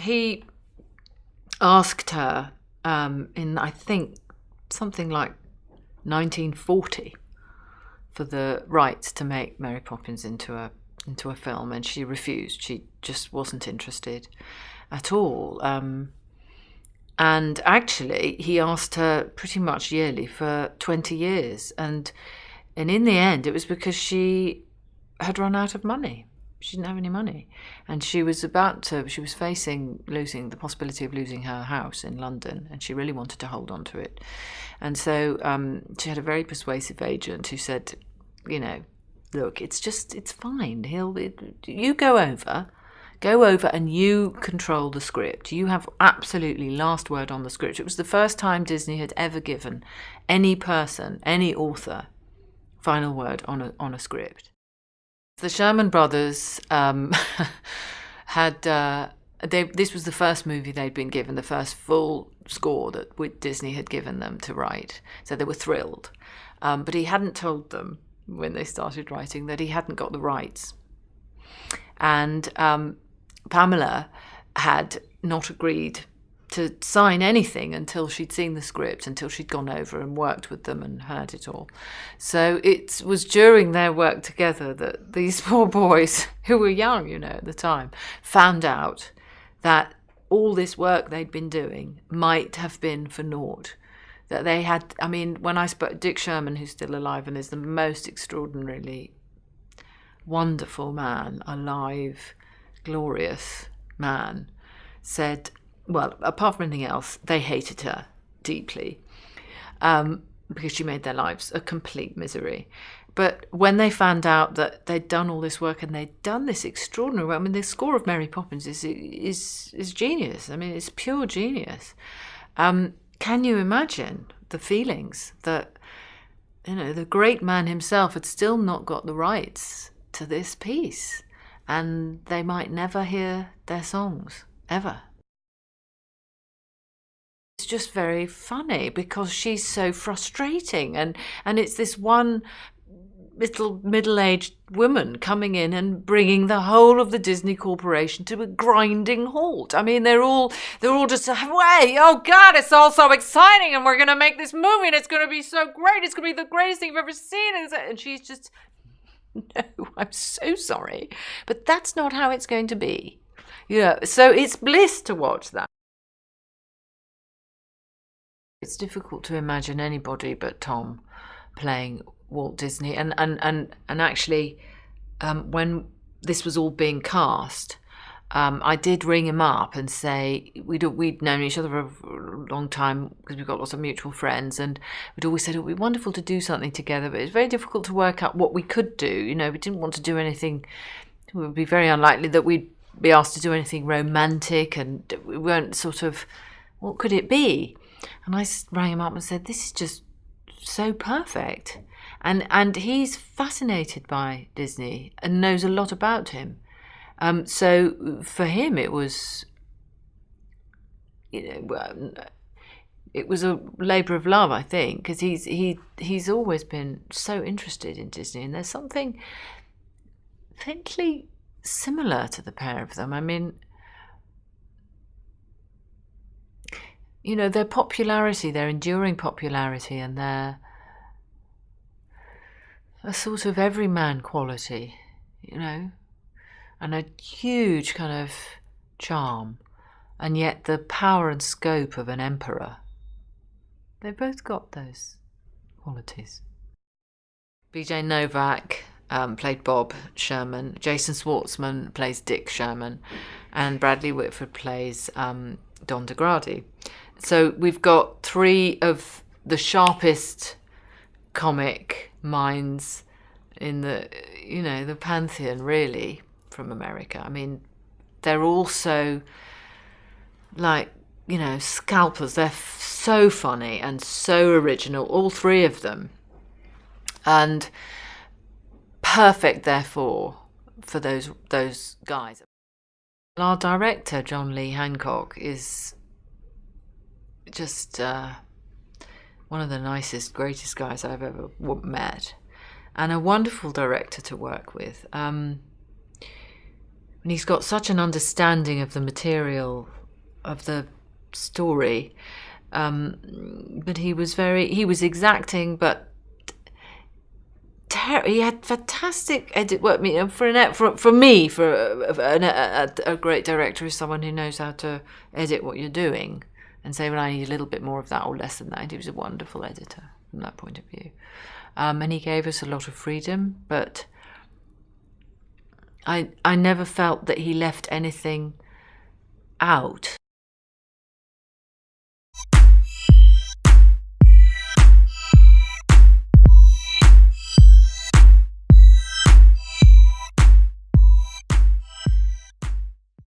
he asked her in, I think, something like 1940 for the rights to make Mary Poppins into a film, and she refused. She just wasn't interested at all. And actually, he asked her pretty much yearly for 20 years. And in the end, it was because she had run out of money. She didn't have any money. And she was facing the possibility of losing her house in London. And she really wanted to hold on to it. And so she had a very persuasive agent who said, look, it's fine. You go over and you control the script. You have absolutely last word on the script. It was the first time Disney had ever given any person, any author, final word on a script. The Sherman Brothers this was the first movie they'd been given, the first full score that Disney had given them to write. So they were thrilled. But he hadn't told them when they started writing that he hadn't got the rights. And Pamela had not agreed to sign anything until she'd seen the script, until she'd gone over and worked with them and heard it all. So it was during their work together that these poor boys, who were young, at the time, found out that all this work they'd been doing might have been for naught. That they had, when I spoke, Dick Sherman, who's still alive and is the most extraordinarily wonderful man, alive, glorious man, said, well, apart from anything else, they hated her deeply because she made their lives a complete misery. But when they found out that they'd done all this work and they'd done this extraordinary work, the score of Mary Poppins is genius. It's pure genius. Can you imagine the feelings that, the great man himself had still not got the rights to this piece, and they might never hear their songs, ever. It's just very funny because she's so frustrating, and it's this one little middle-aged woman coming in and bringing the whole of the Disney Corporation to a grinding halt. They're all just away. Oh God, it's all so exciting, and we're going to make this movie, and it's going to be so great. It's going to be the greatest thing you've ever seen. And she's just, no, I'm so sorry, but that's not how it's going to be. So it's bliss to watch that. It's difficult to imagine anybody but Tom playing Walt Disney, and actually, when this was all being cast, I did ring him up and say we'd known each other for a long time because we've got lots of mutual friends, and we'd always said it would be wonderful to do something together, but it's very difficult to work out what we could do. We didn't want to do anything. It would be very unlikely that we'd be asked to do anything romantic, and we weren't what could it be? And I rang him up and said, this is just so perfect. And he's fascinated by Disney and knows a lot about him. So for him, it was, it was a labour of love, I think, because he's always been so interested in Disney, and there's something faintly similar to the pair of them. Their popularity, their enduring popularity, and their a sort of everyman quality, and a huge kind of charm, and yet the power and scope of an emperor. They've both got those qualities. B.J. Novak played Bob Sherman, Jason Schwartzman plays Dick Sherman, and Bradley Whitford plays Don DeGrady. So we've got three of the sharpest comic minds in the pantheon, really, from America. They're also scalpers. They're so funny and so original, all three of them, and perfect, therefore, for those guys. Our director, John Lee Hancock, is just one of the nicest, greatest guys I've ever met, and a wonderful director to work with. And he's got such an understanding of the material of the story. But he was exacting, but he had fantastic edit work. For a great director is someone who knows how to edit what you're doing and say, well, I need a little bit more of that or less than that. He was a wonderful editor from that point of view. And he gave us a lot of freedom, but I never felt that he left anything out.